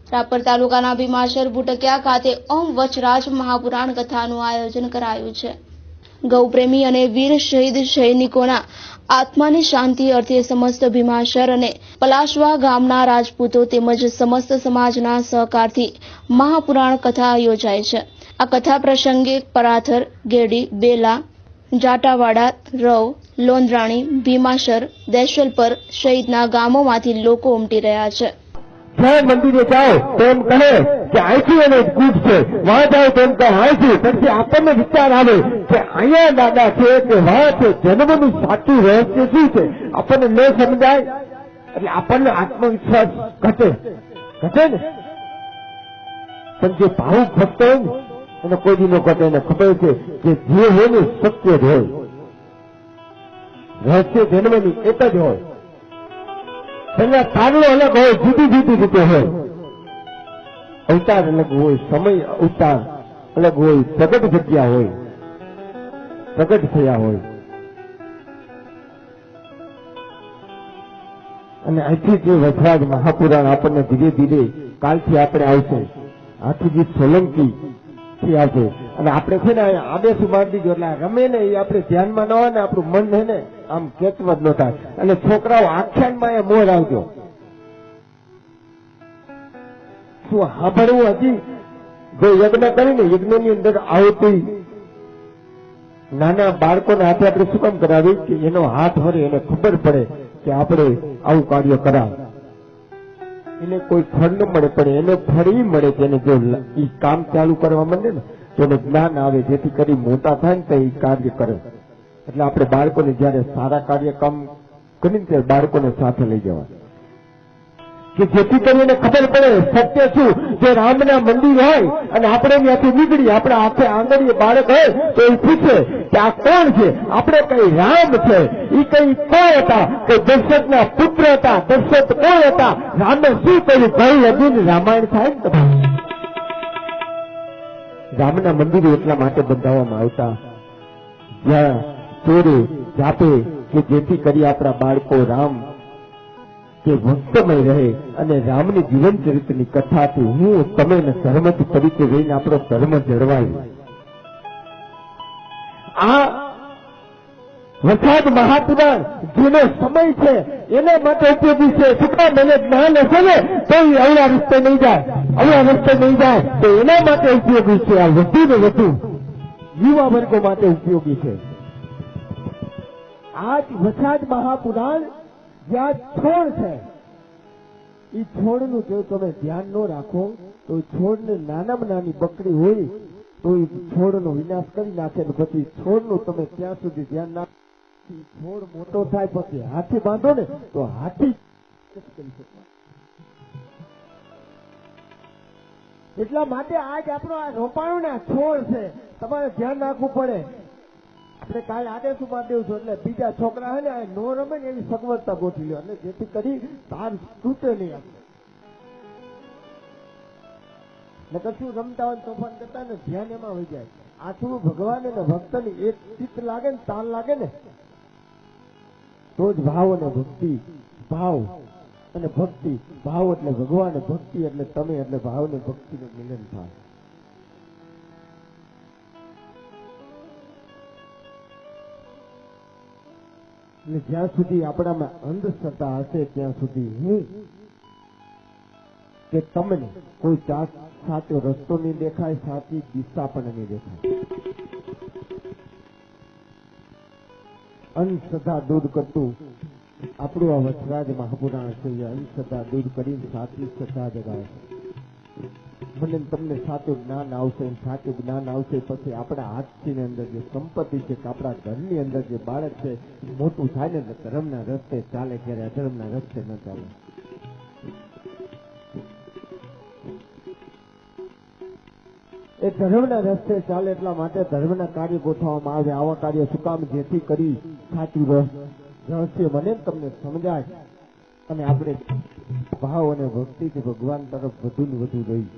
રાપર તાલુકાના ભીમાશર ભૂટકિયા ખાતે ઓમ વચરાજ મહાપુરાણ કથાનું આયોજન કરાયું છે। ગૌપ્રેમી અને વીર શહીદ સૈનિકોના આત્માની શાંતિ અર્થે સમસ્ત ભીમાશર અને પલાશવા ગામના રાજપૂતો તેમજ સમસ્ત સમાજના સહકારથી મહાપુરાણ કથા યોજાય છે। આ કથા પ્રસંગે પરાથર, ગેડી, બેલા, જાટાવાડા, રવ, લોંદરાણી, ભીમાશર, દેશલપર સહિતના ગામોમાંથી લોકો ઉમટી રહ્યા છે। जय मंदिर जाओ तो एम कहे कि आईसी અને ગુડ છે, वहां जाओ तो एम कहे आईसी, પછી આપણને વિચાર આવે કે અહીંયા દાદા છે કે વહાં છે, જન્મનું સાચું રહસ્ય શું છે આપણને ન સમજાય એટલે આપણને આત્મવિશ્વાસ ઘટે ને। પણ જે ભાવુક ભક્ત હોય ને એને કોઈ દી ન ઘટે, એને ખબર છે કે જે હોય ને સત્ય જ હોય, રહસ્ય જન્મની એક જ હોય, એના કારણો અલગ હોય, જુદી જુદી રીતે હોય, અવતાર અલગ હોય, સમય અવતાર અલગ હોય, પ્રગટ જગ્યા હોય, પ્રગટ થયા હોય। અને અહીંથી જે વચરાજ મહાપુરાણ આપણને ધીરે ધીરે કાલથી આપણે આવશે, આખી સોલંકી થી આવશે અને આપણે છે ને આદેશ મારી દીધો એટલે રમે ને એ આપણે ધ્યાનમાં ન હોય ને આપણું મન છે ને આમ કેચવત ન થાય। અને છોકરાઓ આખ્યાનમાં એ મોર આવજો, શું સાંભળવું હજી જો યજ્ઞ કરીને યજ્ઞની અંદર આવતી નાના બાળકોના હાથે આપણે શું કામ કરાવી કે એનો હાથ વરે એને ખબર પડે કે આપણે આવું કાર્ય કરાવ, એને કોઈ ફળ ન મળે પણ એને ફળ ઈ મળે કે એને જો ઈ કામ ચાલુ કરવા માંડે ને તો એને જ્ઞાન આવે, જેથી કરી મોટા થાય ને તો એ કાર્ય કરે। એટલે આપણે બાળકોને જયારે સારા કાર્ય કામ કરીને ત્યારે બાળકોને સાથે લઈ જવા કે જેથી કરીને ખબર પડે સત્ય શું। જો રામના મંદિર હોય અને આપણે ત્યાંથી નીકળી આપણા હાથે આંગળીએ બાળક હોય તો એ પૂછે કે આ કોણ છે, આપણે કઈ રામ છે, એ કઈ કોણ હતા, કે દશરથના પુત્ર હતા, દશરથ કોણ હતા, રામે શું કર્યું, કઈ અધીન રામાયણ થાય ને। રામના મંદિરો એટલા માટે બંધાવવામાં આવતા જ્યાં ચોરે જાપે કે જેથી કરી આપણા બાળકો રામ કે ભક્તમય રહે અને રામની જીવન ચરિત્રની કથાથી હું તમે ધર્મથી તરીકે રહીને આપણો ધર્મ જળવાય। આ વરસાદ મહાપુરાણ જેનો સમય છે એના માટે ઉપયોગી છે। શું કામ એને જ્ઞાન હશે ને તો એ અવળા રસ્તે નહીં જાય, અવળા રસ્તે નહીં જાય તો એના માટે ઉપયોગી છે। આ વધુ ને વધુ યુવા વર્ગો માટે ઉપયોગી છે। આજ વરસાદ મહાપુરાણ જ્યાં છોડ છે એ છોડનું જો તમે ધ્યાન ન રાખો તો છોડને નાનામાં નાની બકરી હોય તો એ છોડનો વિનાશ કરી નાખે, પછી છોડનું તમે ત્યાં સુધી ધ્યાન નાખો, છોડ મોટો થાય પછી હાથી બાંધો ને તો હાથી કરી શકો। એટલા માટે આજ આપણો આ રોપાણો ના છોડ છે, તમારે ધ્યાન રાખવું પડે। આપણે કાલે આદેશ ઉપાડ દેવું છું એટલે બીજા છોકરા હે ને નો રમે ને એવી સગવડતા ગોઠવી લો એટલે જેથી કરી તાર તૂટે નહીં આપણે। કશું રમતા હોય તોફાન કરતા ને ધ્યાન એમાં હોય જાય। આ થોડું ભગવાન અને ભક્તની એક ચિત્ત લાગે ને તાલ લાગે ને તો જ ભાવ અને ભક્તિ, ભાવ અને ભક્તિ, ભાવ એટલે ભગવાન, ભક્તિ એટલે તમે, એટલે ભાવ ને ભક્તિનું મિલન થાય। એટલે જ્યાં સુધી આપણામાં અંધશ્રદ્ધા હશે ત્યાં સુધી હું કે તમને કોઈ સાચો રસ્તો નહીં દેખાય, સાચી દિશા પણ નહીં દેખાય। અંધશ્રદ્ધા દૂર કરતું આપણું આ વચરાજ મહાપુરાણ છે। અંધશ્રદ્ધા દૂર કરીને સાચી શ્રદ્ધા જગાવે। મને તમને સાચું જ્ઞાન આવશે, સાચું જ્ઞાન આવશે પછી આપણા હાથની અંદર જે સંપત્તિ છે કે આપણા ઘરની અંદર જે બાળક છે મોટું થાય ને ધર્મના રસ્તે ચાલે, ક્યારે અધર્મના રસ્તે ન ચાલે। એ ધર્મના રસ્તે ચાલે એટલા માટે ધર્મના કાર્ય ગોઠવવામાં આવે। આવા કાર્ય શું કામ, જેથી કરી સાચું રહસ્ય મને તમને સમજાય અને આપણે ભાવ અને ભક્તિથી ભગવાન તરફ વધુ ને વધુ રહી।